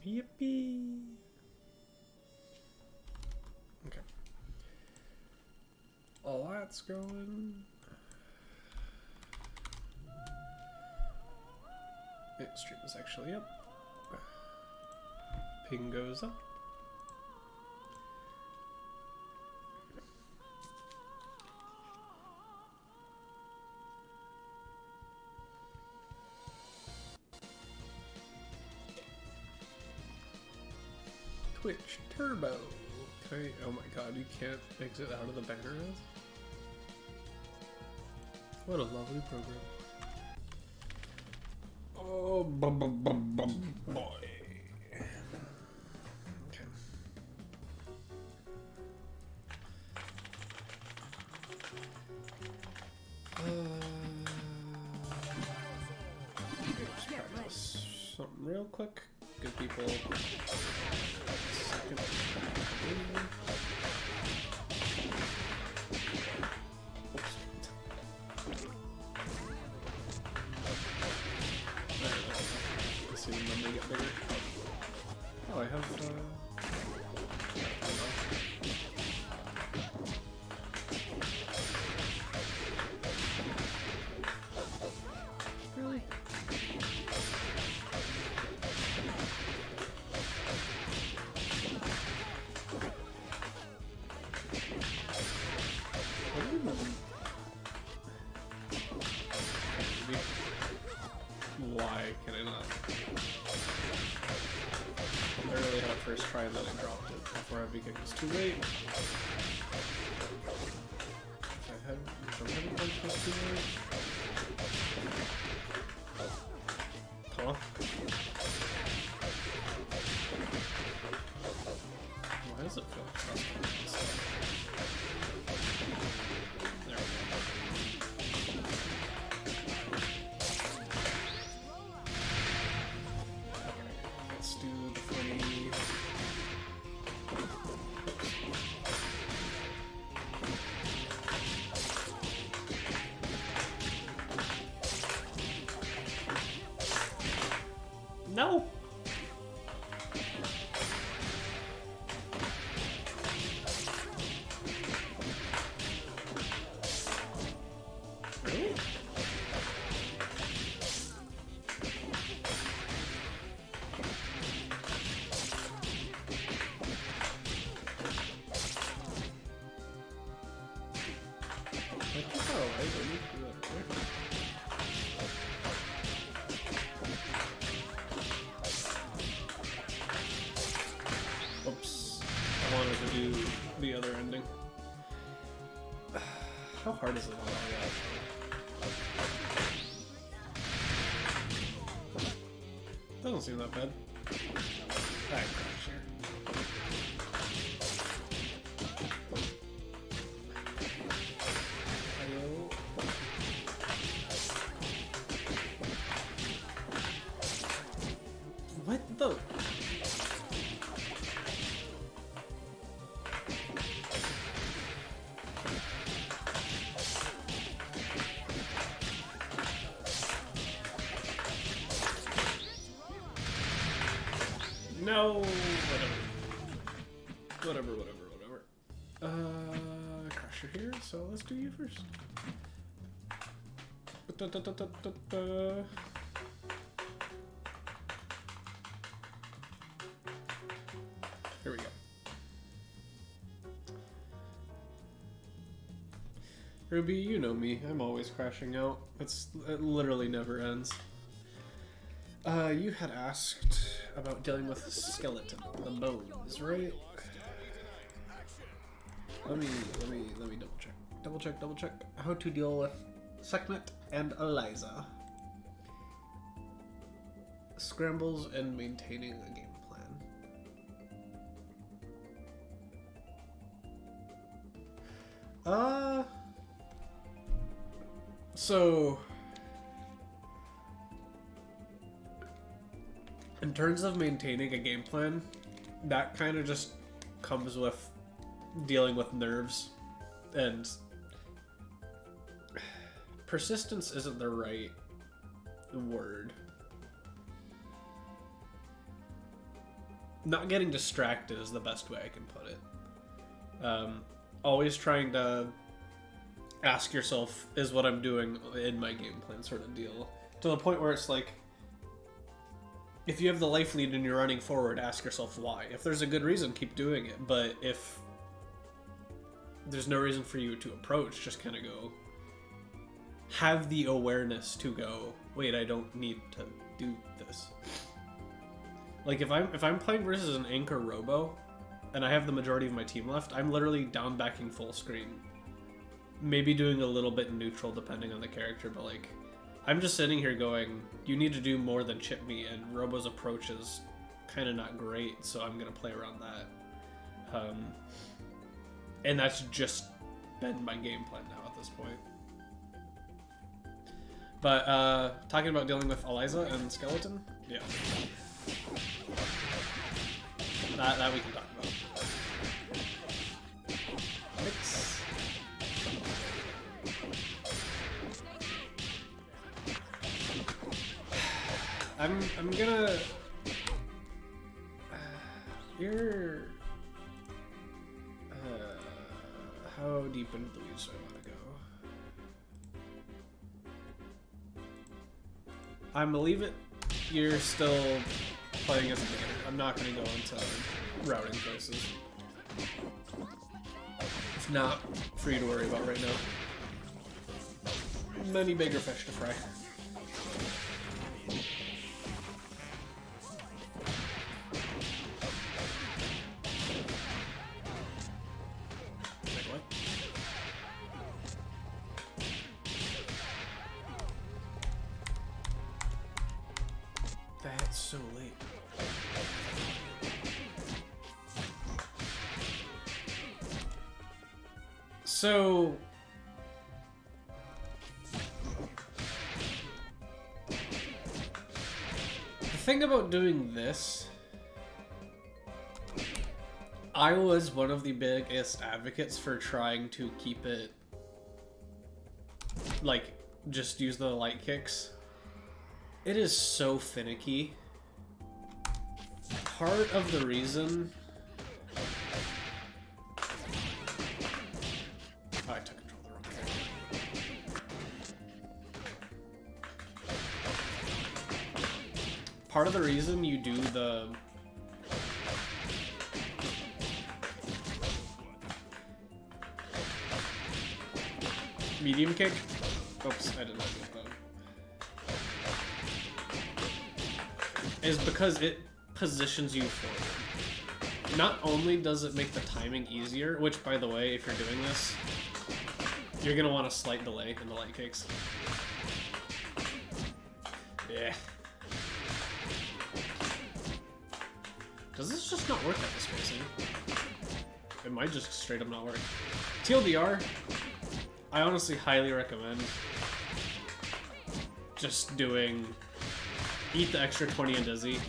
Yippee! Okay. All that's going. Yeah, stream is actually up. Ping goes up. Twitch Turbo. Okay. Oh my god, you can't exit out of the banner as? What a lovely program. Oh, boy. Okay. Let's practice something real quick. Give people a second. Oops. Let's see when they get bigger. Oh, I have really? Why can I not? I really had a first try and then I dropped it before I became too late. If I'm having punch this too late. Huh? Why does it feel like frustrating? There we go. Let's do the funny. No! Really? Oops. I wanted to do the other ending. How hard is it on actually? Doesn't seem that bad. Alright, sure. What the? No, whatever. Crasher here, so let's do you first. Here we go. Ruby, you know me. I'm always crashing out. It literally never ends. You had asked about dealing with the skeleton, the bones, right? Let me double check. How to deal with Sekhmet and Eliza. Scrambles and maintaining a game plan. So in terms of maintaining a game plan, that kind of just comes with dealing with nerves, and persistence isn't the right word. not getting distracted is the best way I can put it. Always trying to ask yourself, is what I'm doing in my game plan sort of deal? To the point where it's like, if you have the life lead and you're running forward, ask yourself why. If there's a good reason, keep doing it. But if there's no reason for you to approach, just kind of go, have the awareness to go, wait, I don't need to do this. Like if I'm playing versus an anchor robo and I have the majority of my team left, I'm literally down backing full screen. Maybe doing a little bit neutral depending on the character, but like I'm just sitting here going, you need to do more than chip me, and Robo's approach is kind of not great, so I'm gonna play around that. And that's just been my game plan now at this point. But talking about dealing with Eliza and Skeleton, yeah. That we can talk about. Mix. I'm gonna. You're. How deep into the weeds do I want to go? I'm believe it. You're still playing as a beginner. I'm not going to go into routing choices. It's not for you to worry about right now. Many bigger fish to fry. Wait, what? That's so late. So the thing about doing this, I was one of the biggest advocates for trying to keep it like just use the light kicks. It is so finicky. Part of the reason I took control the wrong way. Part of the reason you do the medium kick. Oops, I did not do that. Is because it positions you forward. Not only does it make the timing easier, which by the way, if you're doing this, you're gonna want a slight delay in the light kicks. Yeah. Does this just not work at the spacing? It might just straight up not work. TLDR, I honestly highly recommend just doing eat the extra 20 and dizzy.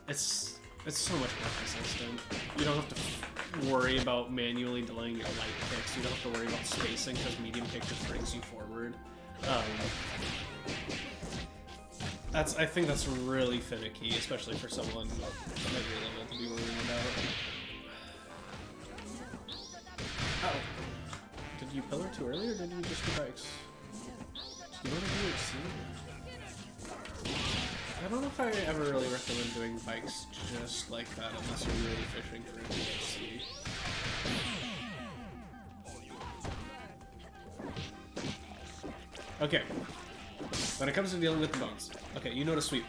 It's so much more consistent. You don't have to worry about manually delaying your light kicks. You don't have to worry about spacing because medium kick just brings you forward. I think that's really finicky, especially for someone at your level to be worrying about. Oh, did you pillar too early, or did you just do bikes? Do you want to do it? I don't know if I ever really recommend doing bikes just like that unless you're really fishing for a DHC. Okay. When it comes to dealing with the bones, okay, you know to sweep.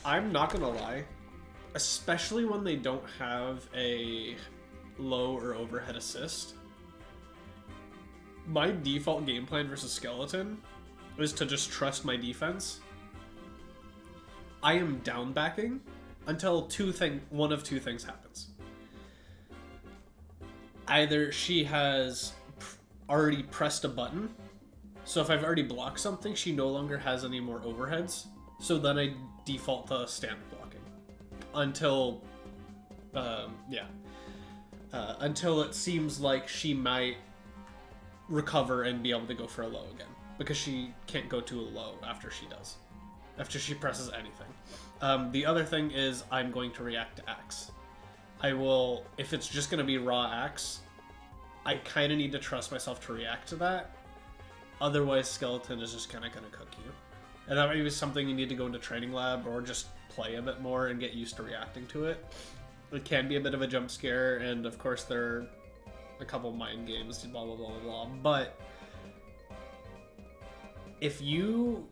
I'm not gonna lie, especially when they don't have a low or overhead assist, my default game plan versus Skeleton is to just trust my defense. I am down backing until one of two things happens. Either she has already pressed a button, so if I've already blocked something, she no longer has any more overheads, so then I default to stand blocking. Until, until it seems like she might recover and be able to go for a low again, because she can't go to a low after she does. after she presses anything. The other thing is I'm going to react to axe. I will, if it's just going to be raw axe, I kind of need to trust myself to react to that. Otherwise, skeleton is just kind of going to cook you. And that might be something you need to go into training lab or just play a bit more and get used to reacting to it. It can be a bit of a jump scare, and of course there are a couple mind games, blah, blah, blah, blah, blah. But if you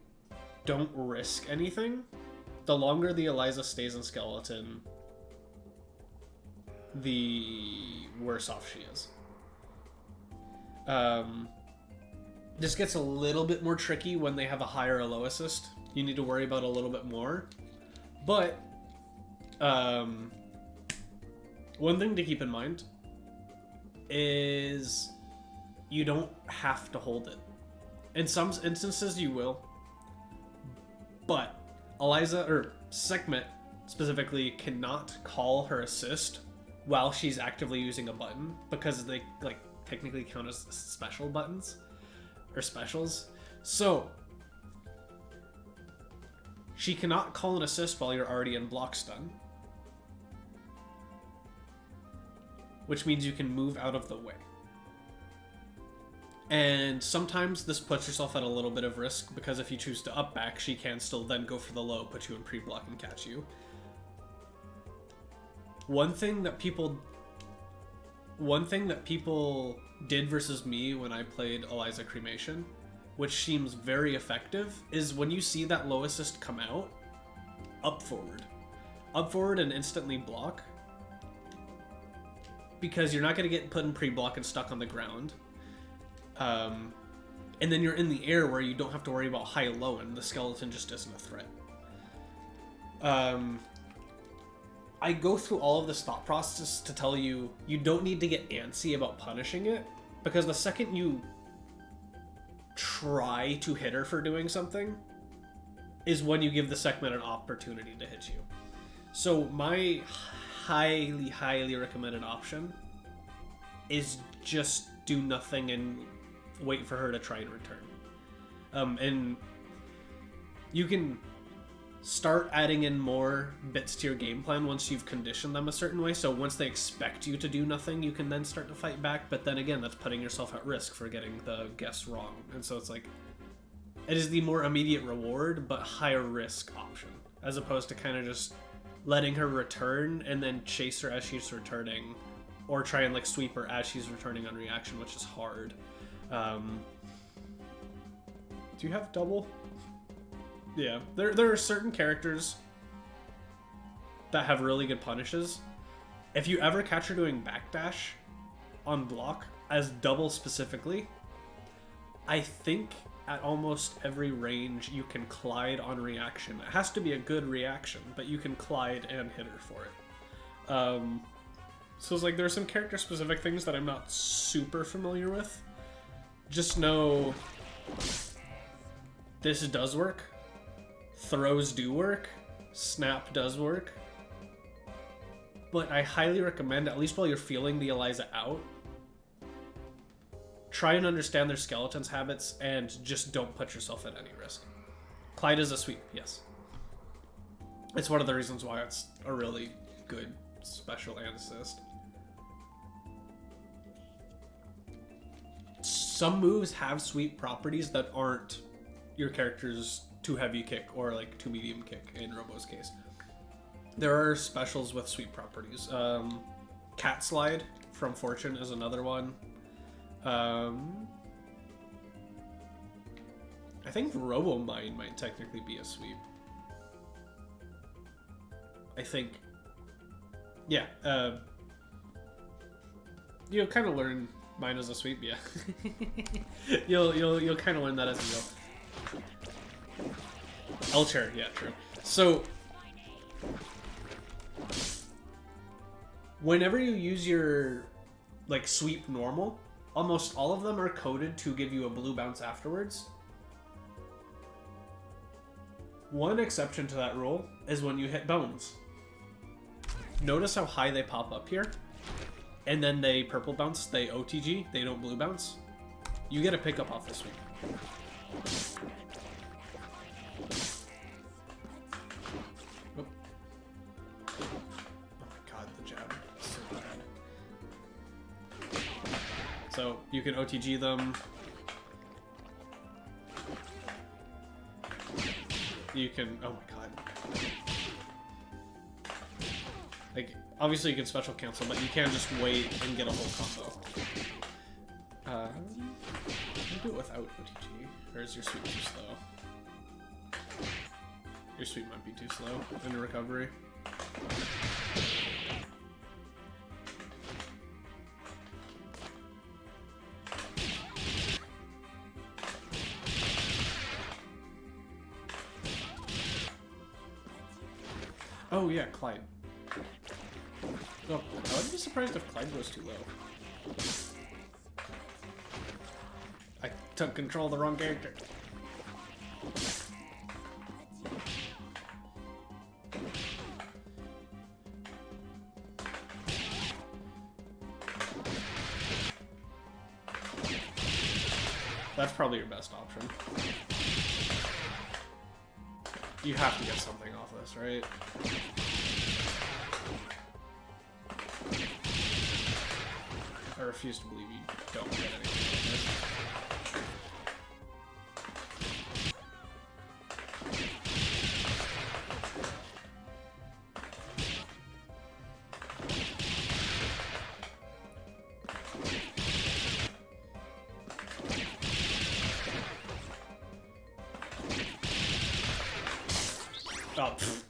don't risk anything, the longer the Eliza stays in skeleton, the worse off she is. This gets a little bit more tricky when they have a high or a low assist. You need to worry about a little bit more. But one thing to keep in mind is you don't have to hold it. In some instances you will, but Eliza, or Sekhmet specifically, cannot call her assist while she's actively using a button because they like technically count as special buttons or specials. So she cannot call an assist while you're already in block stun, which means you can move out of the way. And sometimes this puts yourself at a little bit of risk because if you choose to up back, she can still then go for the low, put you in pre-block and catch you. One thing that people did versus me when I played Eliza Cremation, which seems very effective, is when you see that low assist come out, up forward and instantly block, because you're not going to get put in pre-block and stuck on the ground. And then you're in the air where you don't have to worry about high-low, and the skeleton just isn't a threat. I go through all of this thought process to tell you, you don't need to get antsy about punishing it, because the second you try to hit her for doing something is when you give the Sekhmet an opportunity to hit you. So my highly, highly recommended option is just do nothing and wait for her to try and return. And you can start adding in more bits to your game plan once you've conditioned them a certain way. So once they expect you to do nothing, you can then start to fight back. But then again, that's putting yourself at risk for getting the guess wrong. And so it's like, it is the more immediate reward, but higher risk option, as opposed to kind of just letting her return and then chase her as she's returning, or try and like sweep her as she's returning on reaction, which is hard. Do you have double? Yeah, there are certain characters that have really good punishes. If you ever catch her doing backdash on block as double specifically, I think at almost every range you can Clyde on reaction. It has to be a good reaction, but you can Clyde and hit her for it. So it's like there are some character specific things that I'm not super familiar with. Just know this does work. Throws do work. Snap does work. But I highly recommend, at least while you're feeling the Eliza out, try and understand their skeleton's habits and just don't put yourself at any risk. Clyde is a sweep, yes. It's one of the reasons why it's a really good special and assist. Some moves have sweep properties that aren't your character's too heavy kick or like too medium kick in Robo's case. There are specials with sweep properties. Cat Slide from Fortune is another one. I think Robo Mine might technically be a sweep. I think. Yeah. You'll kind of learn mine as a sweep, yeah. you'll kind of learn that as you go. L-chair, yeah, true. So, whenever you use your like sweep normal, almost all of them are coded to give you a blue bounce afterwards. One exception to that rule is when you hit bones. Notice how high they pop up here, and then they purple bounce, they OTG, they don't blue bounce. You get a pickup off this sweep. You can OTG them. You can... Oh my god. Like, obviously you can special cancel, but you can just wait and get a whole combo. Can you do it without OTG? Or is your sweep too slow? Your sweep might be too slow in recovery. Oh yeah, Clyde. Oh, I would be surprised if Clyde goes too low. I took control of the wrong character. That's probably your best option. You have to get something off this, right? I refuse to believe you don't get anything off this. Oh, pfft.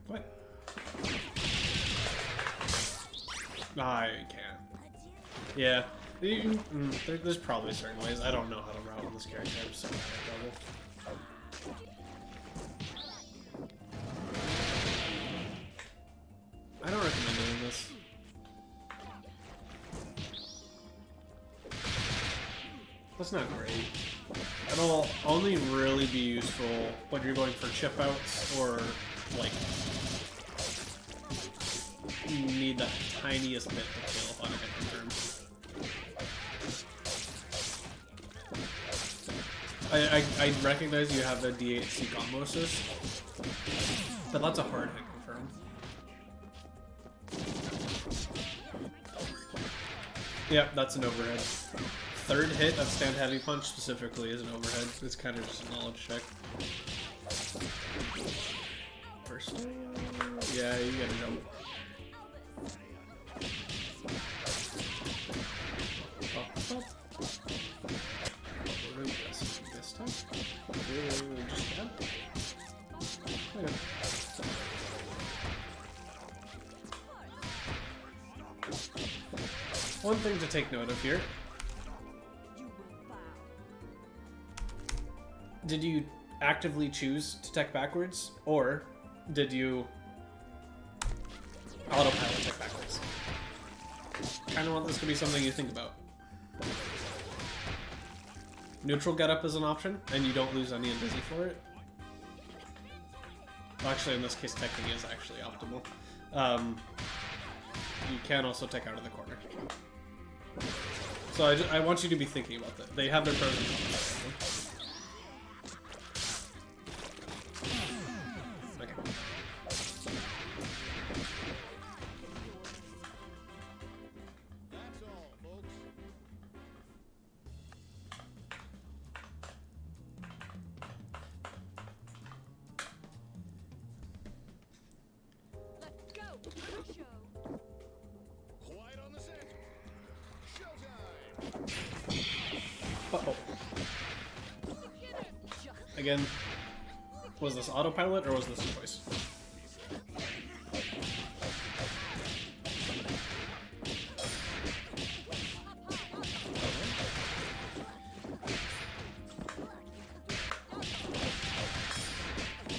What? I can't. Yeah. There's probably certain ways. I don't know how to route on this character. I'm so bad at double. I don't recommend doing this. That's not great. It'll only really be useful when you're going for chip outs or, like, you need the tiniest bit to kill on a hit return. I recognize you have the D8C combo assist, but that's a hard hit confirm. Yeah, that's an overhead. Third hit of Stand Heavy Punch specifically is an overhead. It's kind of just a knowledge check. First, yeah, you gotta jump. Up, up. This time. Just jab. Okay. One thing to take note of here. Did you actively choose to tech backwards, or did you autopilot tech backwards? Kind of want this to be something you think about. Neutral getup is an option, and you don't lose any in Dizzy for it. Well, actually, in this case, teching is actually optimal. You can also tech out of the corner. So I want you to be thinking about that. They have their pros and cons. Uh-oh. Again, was this autopilot or was this a choice?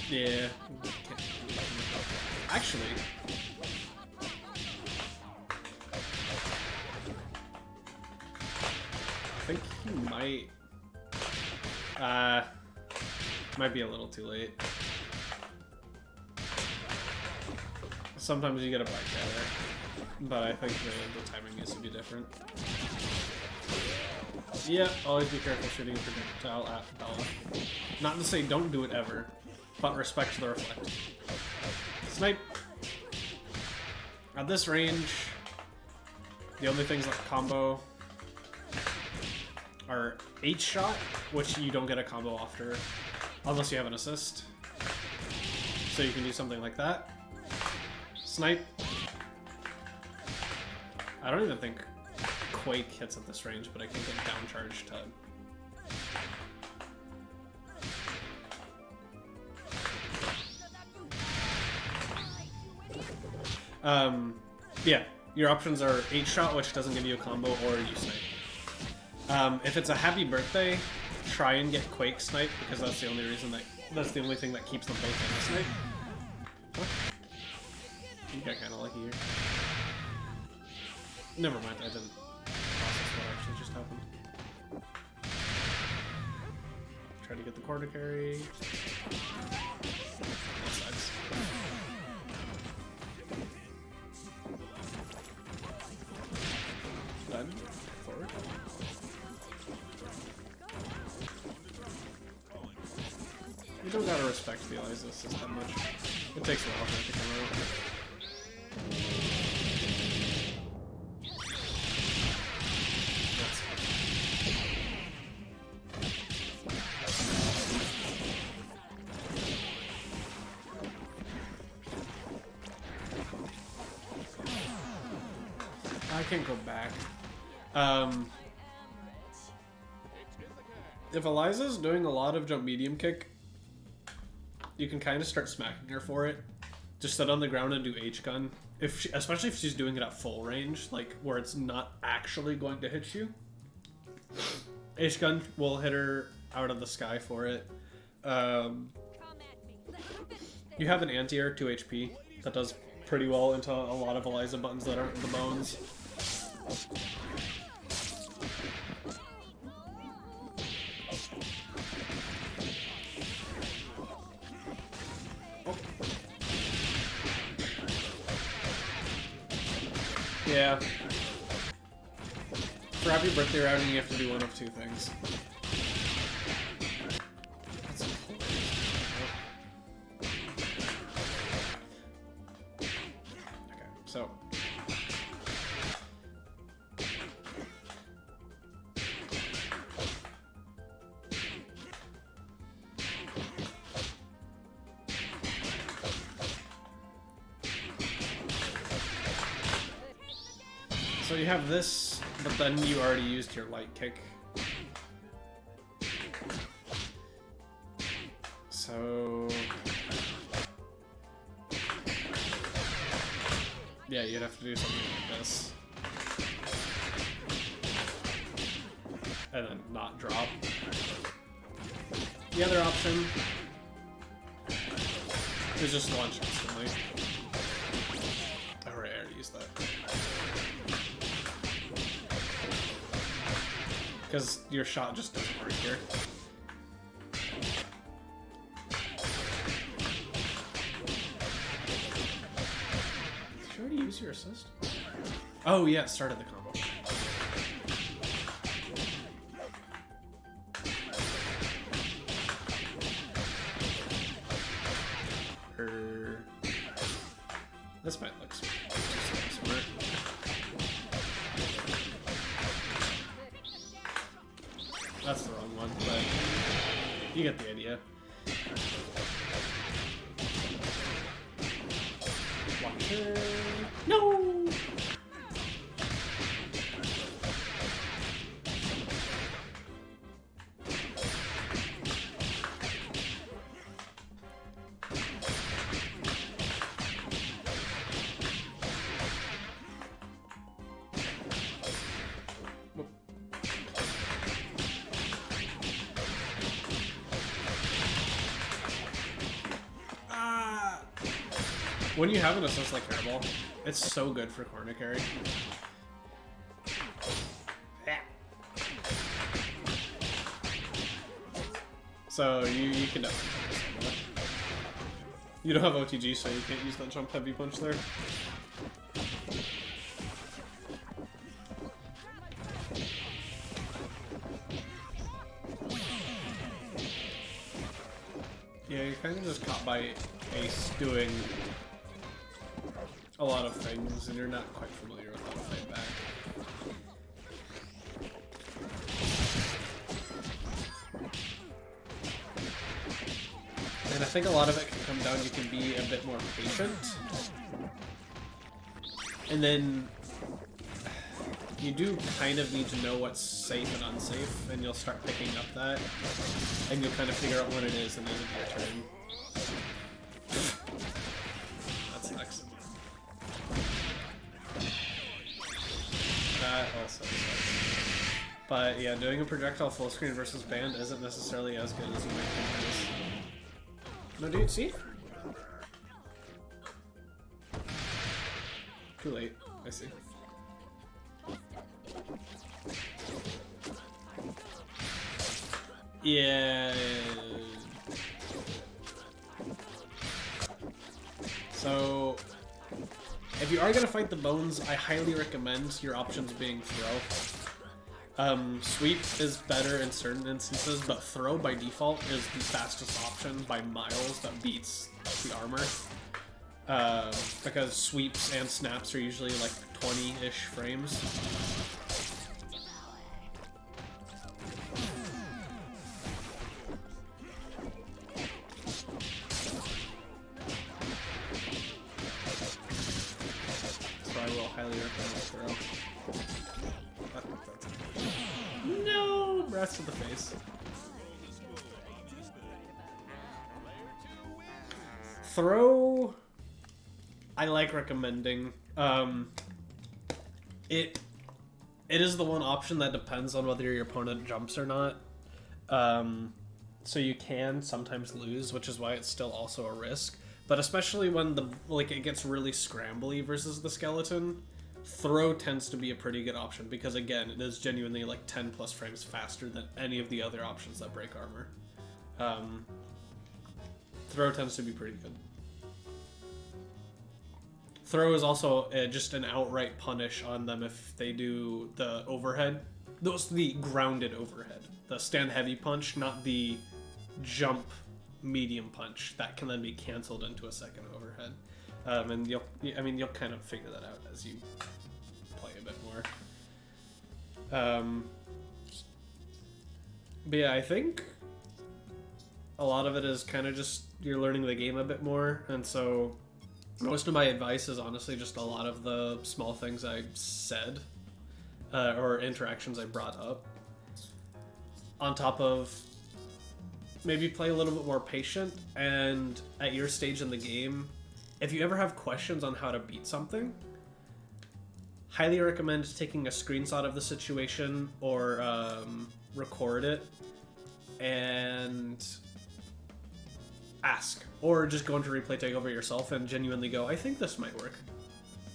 Yeah. Actually, I think he might be a little too late. Sometimes you get a back there, but I think the timing needs to be different. Yeah, always be careful shooting a projectile at Bella. Not to say don't do it ever, but respect the reflect. Snipe! At this range, The only things that combo are H-shot, which you don't get a combo after unless you have an assist. So you can do something like that. Snipe. I don't even think Quake hits at this range, but I can get down charge to... yeah, your options are H-shot, which doesn't give you a combo, or you snipe. If it's a happy birthday, try and get Quake snipe, because that's the only reason that's the only thing that keeps them both in the snipe. Huh? You got kind of lucky here. Never mind, I didn't process what actually just happened. Try to get the corner carry. Both sides. Done. Forward. You don't gotta respect the Eliza assist that much. It takes a while for it to come out. I can't go back. If Eliza's doing a lot of jump medium kick, you can kind of start smacking her for it. Just sit on the ground and do H-gun. Especially if she's doing it at full range, like where it's not actually going to hit you. H-gun will hit her out of the sky for it. You have an anti-air 2 HP that does pretty well into a lot of Eliza buttons that aren't the bones. Yeah. For happy birthday routing, you have to do one of two things. Okay, so. So you have this, but then you already used your light kick. So... yeah, you'd have to do something like this. And then not drop. The other option is just launch instantly. Oh right, I already used that. Because your shot just doesn't work here. Did you already use your assist? Oh yeah, it started the combo. This might look smart. That's the wrong one, but you get the idea. Watcher. No! When you have an assist like Hairball, it's so good for corner carry. So you can definitely do that. You don't have OTG, so you can't use that jump heavy punch there. Yeah, you're kind of just caught by Ace doing a lot of things, and you're not quite familiar with how to fight back. And I think a lot of it can come down, you can be a bit more patient. And then you do kind of need to know what's safe and unsafe, and you'll start picking up that, and you'll kind of figure out what it is, and then it'll be your turn. That's excellent. That also sucks. But yeah, doing a projectile full screen versus banned isn't necessarily as good as you might think it is. No, dude, see? Too late. I see. Yeah. So, if you are gonna fight the bones, I highly recommend your options being throw. Sweep is better in certain instances, but throw by default is the fastest option by miles that beats the armor. Because sweeps and snaps are usually like 20-ish frames. So I will highly recommend throw. No! Rest to the face. Throw... I like recommending. It is the one option that depends on whether your opponent jumps or not. So you can sometimes lose, which is why it's still also a risk. But especially when it gets really scrambly versus the skeleton, throw tends to be a pretty good option because again, it is genuinely like 10 plus frames faster than any of the other options that break armor. Throw tends to be pretty good. Throw is also just an outright punish on them if they do the overhead. Those the grounded overhead. The stand heavy punch, not the jump medium punch. That can then be canceled into a second overhead. And you'll kind of figure that out as you play a bit more. But yeah, I think a lot of it is kind of just you're learning the game a bit more, and so most of my advice is honestly just a lot of the small things I said or interactions I brought up. On top of maybe play a little bit more patient, and at your stage in the game, if you ever have questions on how to beat something, highly recommend taking a screenshot of the situation or record it and ask, or just go into Replay Takeover yourself and genuinely go, I think this might work,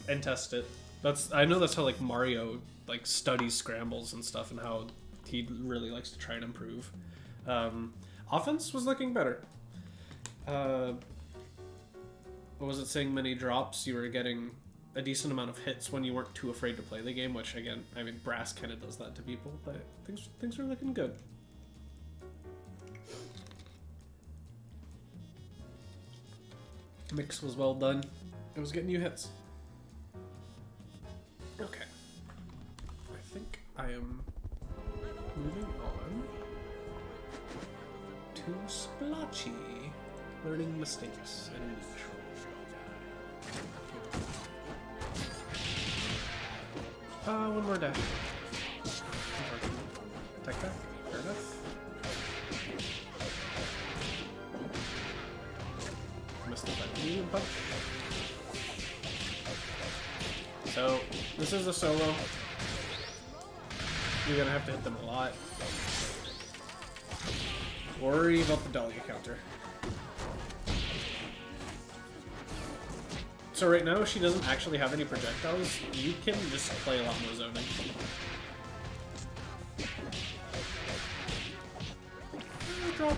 and test it. I know that's how like Mario like studies scrambles and stuff, and how he really likes to try and improve. Offense was looking better. What was it saying? Many drops. You were getting a decent amount of hits when you weren't too afraid to play the game, which again, I mean, Brass kind of does that to people, but things are looking good. Mix was well done. It was getting you hits. Okay. I think I am moving on to Splotchy. Learning mistakes and neutral. One more dash. Attack back. Fair enough. Missed that medium punch. So, this is a solo. You're gonna have to hit them a lot. Worry about the Dahlia counter. So right now, she doesn't actually have any projectiles. You can just play a lot more zoning. Drop.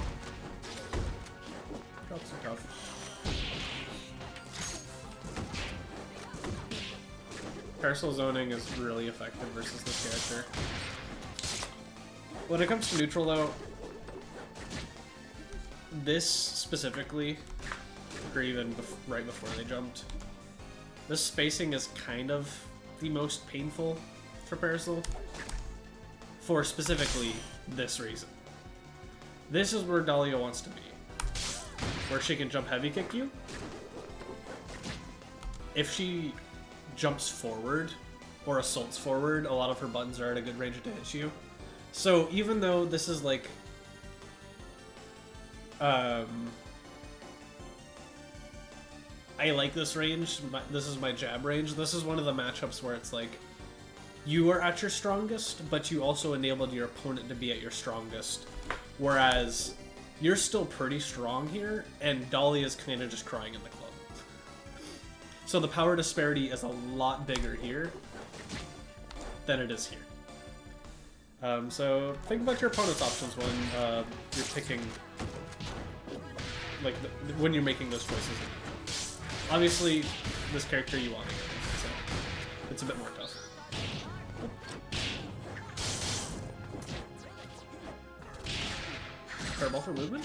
Drops are tough. Parcel zoning is really effective versus this character. When it comes to neutral though, this specifically, or even right before they jumped, this spacing is kind of the most painful for Parasol, for specifically this reason. This is where Dahlia wants to be. where she can jump heavy kick you. If she jumps forward or assaults forward, a lot of her buttons are at a good range to hit you. So even though this is like I like this range, this is my jab range, this is one of the matchups where it's like you are at your strongest, but you also enabled your opponent to be at your strongest, whereas you're still pretty strong here, and Dolly is kind of just crying in the club. So the power disparity is a lot bigger here than it is here. So think about your opponent's options when you're picking, like, when you're making those choices. Obviously, this character you want to get, so it's a bit more tough. Fireball for movement?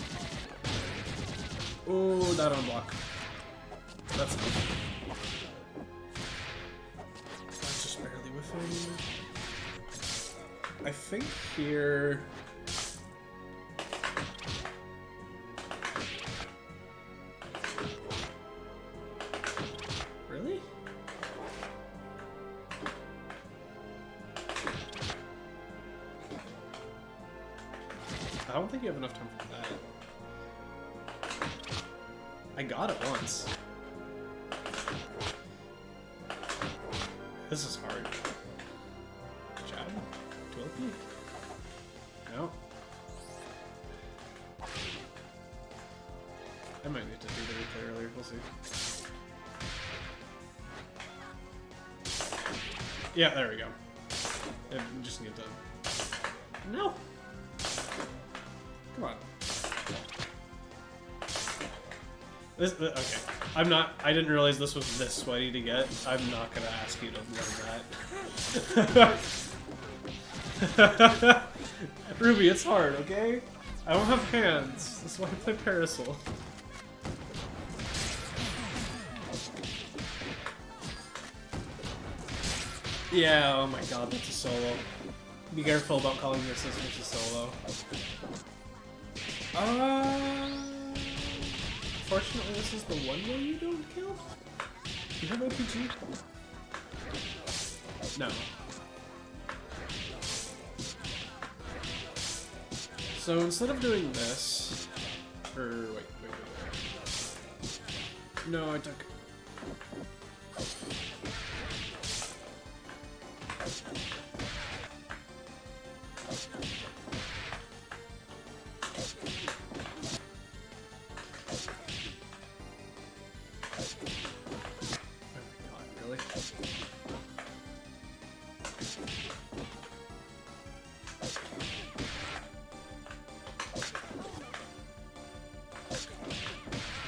Oh, that on block. That's just barely whiffing. I think here... Really? I don't think you have enough time for that. I got it once. This is hard. Jab? 12P? No. I might need to do the replay earlier, we'll see. Yeah, there we go. I just need to... No! Come on. This, okay. I didn't realize this was this sweaty to get. I'm not gonna ask you to learn that. Ruby, it's hard, okay? I don't have hands. That's why I play Parasol. Yeah, oh my god, that's a solo. Be careful about calling your sisters a solo. Fortunately, this is the one way you don't kill. Do you have OPG? No. So instead of doing this, wait. No, I took.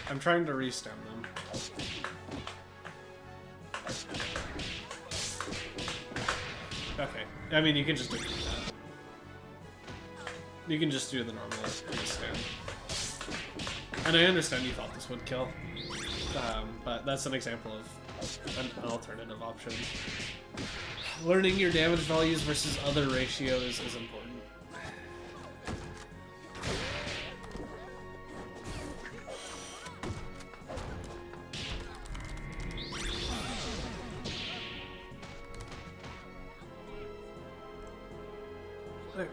I'm trying to re-stem them. Okay. I mean, you can just do that. You can just do the normal re-stand. And I understand you thought this would kill. But that's an example of an alternative option. Learning your damage values versus other ratios is important.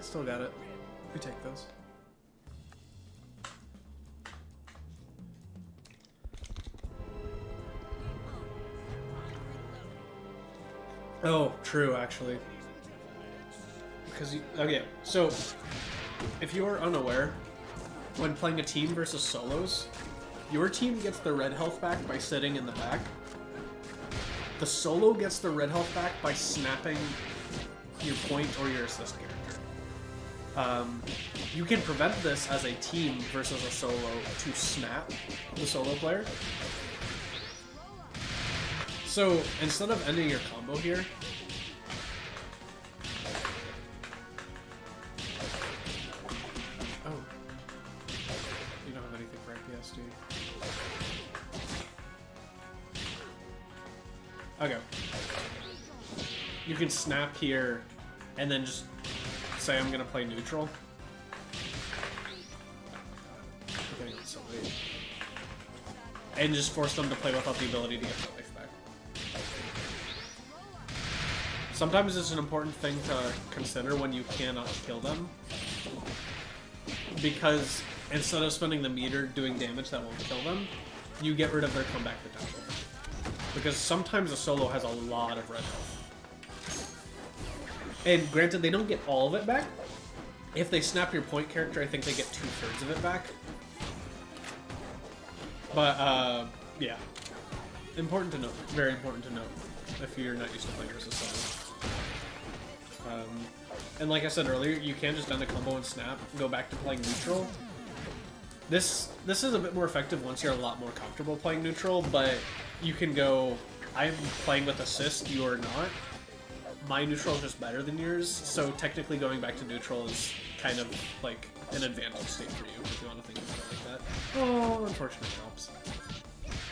Still got it. We take those. Oh, true, actually. Because okay, so if you are unaware, when playing a team versus solos, your team gets the red health back by sitting in the back. The solo gets the red health back by snapping your point or your assist character. You can prevent this as a team versus a solo to snap the solo player. So instead of ending your combo here, oh, you don't have anything for FPS, do you? Okay. You can snap here and then just say I'm gonna play neutral. So late. and just force them to play without the ability to get their life back. Sometimes it's an important thing to consider when you cannot kill them, because instead of spending the meter doing damage that won't kill them, you get rid of their comeback potential. Because sometimes a solo has a lot of red health. And granted, they don't get all of it back. If they snap your point character, I think they get 2/3 of it back. But, yeah. Important to note. Very important to note. If you're not used to playing versus solo. And like I said earlier, you can just end a combo and snap, go back to playing neutral. This is a bit more effective once you're a lot more comfortable playing neutral, but you can go, I'm playing with assist, you are not. My neutral is just better than yours, so technically going back to neutral is kind of like an advantage state for you, if you want to think about it like that. Oh, unfortunate drops.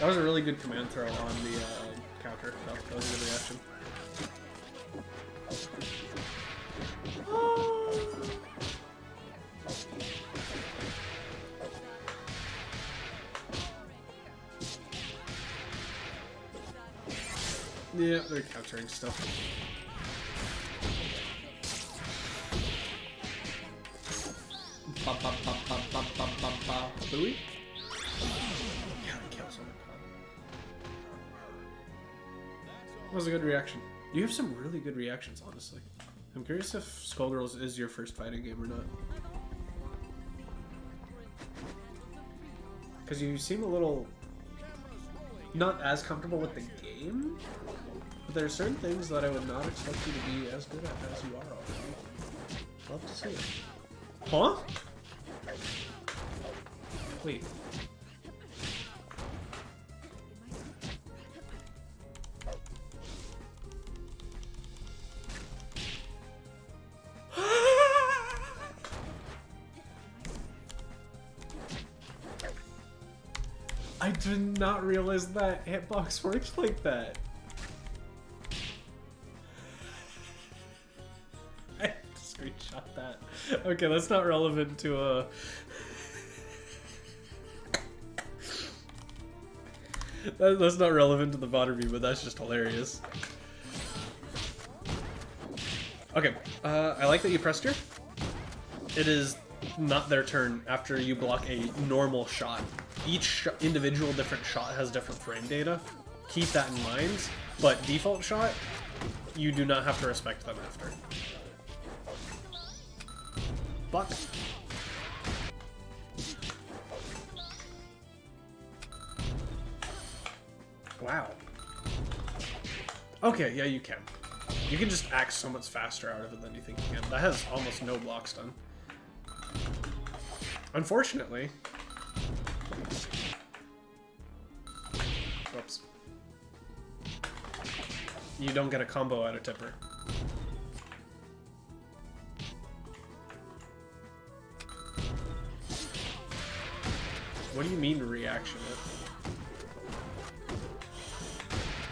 That was a really good command throw on the counter. That was a good reaction. Yeah, they're countering stuff. Booey? Yeah, they kill someone. That was a good reaction. You have some really good reactions, honestly. I'm curious if Skullgirls is your first fighting game or not. Because you seem a little not as comfortable with the game, but there are certain things that I would not expect you to be as good at as you are already. Love to see it. Huh? Wait. I did not realize that hitbox works like that. I have to screenshot that. Okay, that's not relevant to that's not relevant to the VoD review, but that's just hilarious. Okay, I like that you pressed here. It is not their turn after you block a normal shot. Each individual different shot has different frame data. Keep that in mind, but default shot, you do not have to respect them after. Block. Wow. Okay, yeah, you can. You can just act so much faster out of it than you think you can. That has almost no blocks done. Unfortunately. Whoops. You don't get a combo out of Tipper. What do you mean reaction it?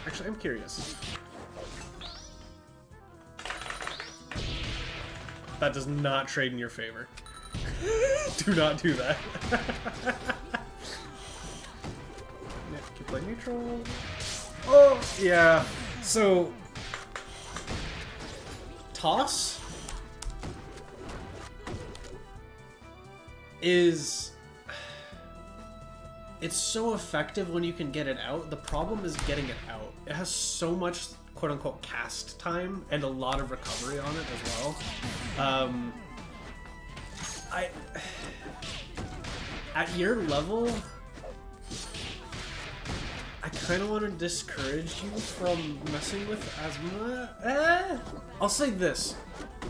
Actually, I'm curious. That does not trade in your favor. Do not do that. Yeah, keep playing neutral. Oh, yeah. So, toss is... It's so effective when you can get it out. The problem is getting it out. It has so much quote-unquote cast time and a lot of recovery on it as well. At your level, I kind of want to discourage you from messing with Asma. I'll say this.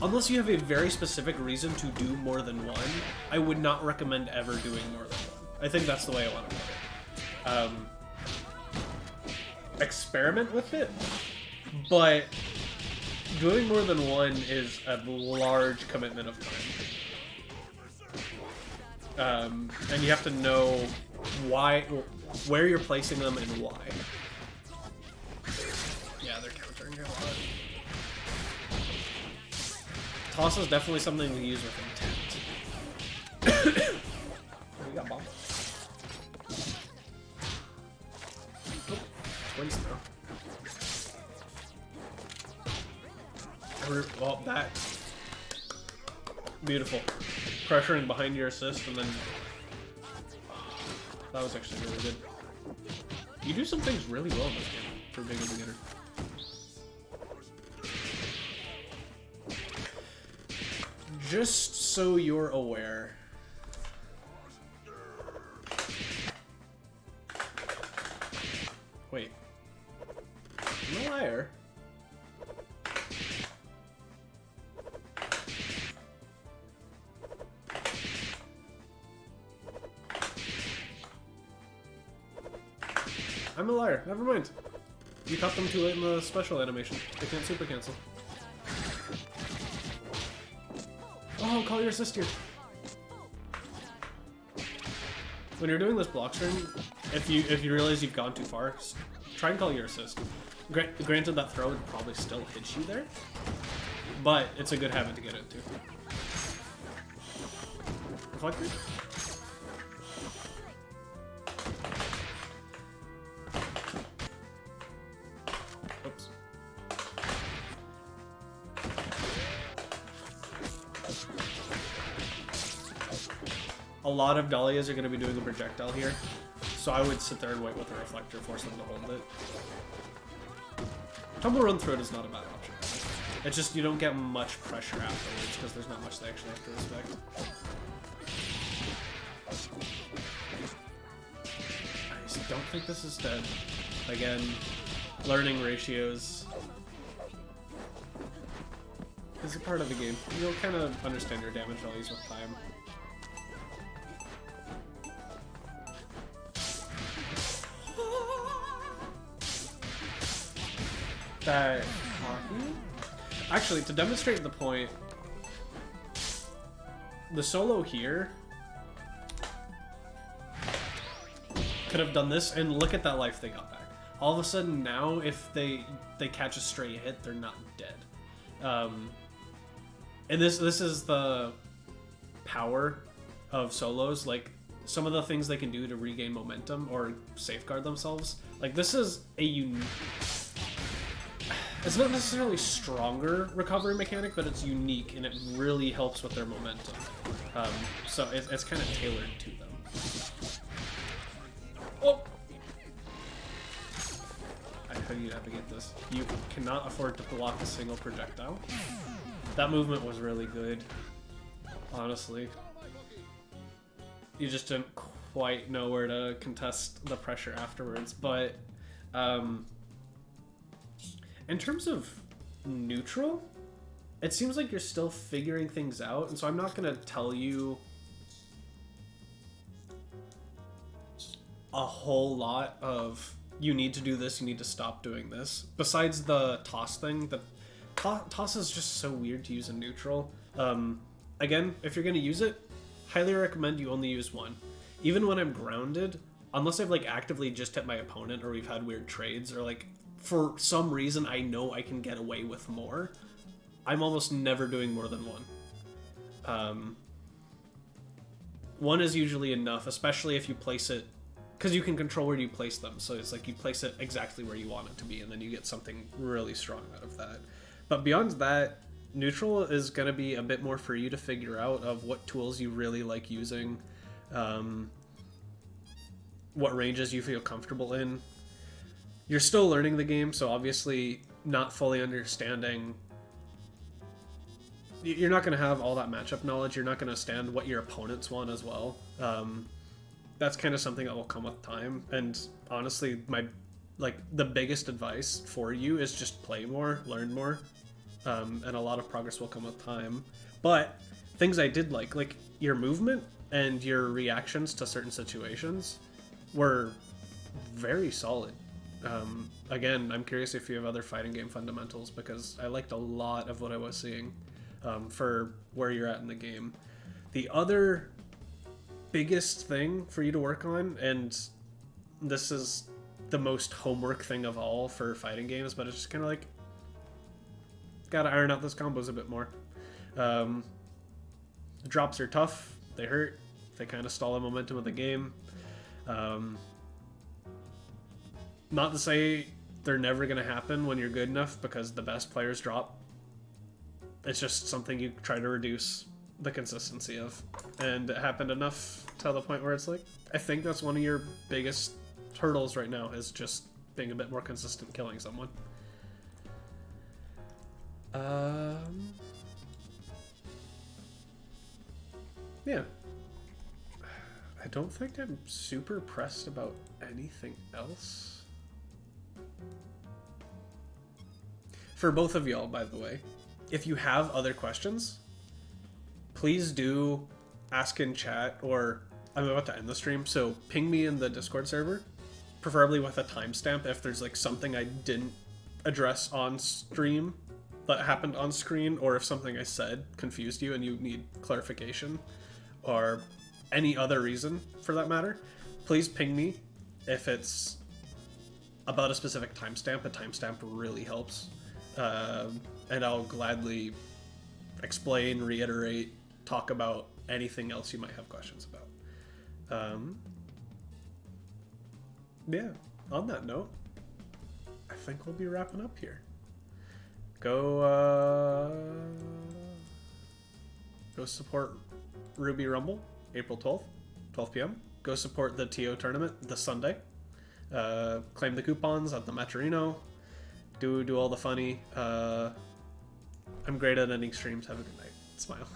Unless you have a very specific reason to do more than one, I would not recommend ever doing more than one. I think that's the way I want to put it. Experiment with it, but doing more than one is a large commitment of time. And you have to know why, where you're placing them and why. Yeah, they're countering a lot. Toss is definitely something we use with intent. We got bomb. well, that... Beautiful. Pressuring behind your assist, and then... That was actually really good. You do some things really well in this game, for being a beginner. Just so you're aware... Wait. I'm a liar. I'm a liar. Never mind. You caught them too late in the special animation. They can't super cancel. Oh, call your assist here. When you're doing this block string, if you realize you've gone too far, try and call your assist. Granted, that throw would probably still hit you there, but it's a good habit to get into. Reflector? Oops. A lot of Dahlias are going to be doing a projectile here, so I would sit there and wait with a reflector, force them to hold it. Tumble run through it is not a bad option. It's just you don't get much pressure afterwards because there's not much they actually have to respect. I just don't think this is dead. Again, learning ratios is a part of the game. You'll kind of understand your damage values with time. That actually, to demonstrate the point, the solo here could have done this, and look at that life they got back. All of a sudden now, if they catch a stray hit, they're not dead. And this is the power of solos. Like some of the things they can do to regain momentum or safeguard themselves. Like this is a unique. It's not necessarily stronger recovery mechanic, but it's unique, and it really helps with their momentum. So it's kind of tailored to them. Oh! How do you navigate this? You cannot afford to block a single projectile. That movement was really good, honestly. You just didn't quite know where to contest the pressure afterwards, but... in terms of neutral, it seems like you're still figuring things out, and so I'm not going to tell you a whole lot of you need to do this, you need to stop doing this. Besides the toss thing, the toss is just so weird to use in neutral. Again, if you're going to use it, highly recommend you only use one. Even when I'm grounded, unless I've like actively just hit my opponent or we've had weird trades or like for some reason I know I can get away with more, I'm almost never doing more than one. One is usually enough, especially if you place it, because you can control where you place them, so it's like you place it exactly where you want it to be, and then you get something really strong out of that. But beyond that, neutral is going to be a bit more for you to figure out of what tools you really like using, what ranges you feel comfortable in. You're still learning the game, so obviously not fully understanding. You're not going to have all that matchup knowledge. You're not going to understand what your opponents want as well. That's kind of something that will come with time. And honestly, the biggest advice for you is just play more, learn more, and a lot of progress will come with time. But things I did like your movement and your reactions to certain situations were very solid. Again, I'm curious if you have other fighting game fundamentals, because I liked a lot of what I was seeing for where you're at in the game. The other biggest thing for you to work on, and this is the most homework thing of all for fighting games, but it's just kind of like, gotta iron out those combos a bit more. The drops are tough, they hurt, they kind of stall the momentum of the game. Not to say they're never going to happen when you're good enough, because the best players drop It's just something you try to reduce the consistency of. And it happened enough to the point where it's like, I think that's one of your biggest hurdles right now, is just being a bit more consistent killing someone. Yeah. I don't think I'm super pressed about anything else. For both of y'all, by the way, if you have other questions, please do ask in chat, or I'm about to end the stream, so ping me in the Discord server, preferably with a timestamp if there's like something I didn't address on stream that happened on screen, or if something I said confused you and you need clarification, or any other reason for that matter. Please ping me if it's about a specific timestamp. A timestamp really helps. And I'll gladly explain, reiterate, talk about anything else you might have questions about. Yeah, on that note, I think we'll be wrapping up here. Go support Ruby Rumble, April 12th, 12 p.m. Go support the TO tournament this Sunday. Claim the coupons at the Maturino. Do all the funny. I'm great at ending streams. Have a good night. Smile.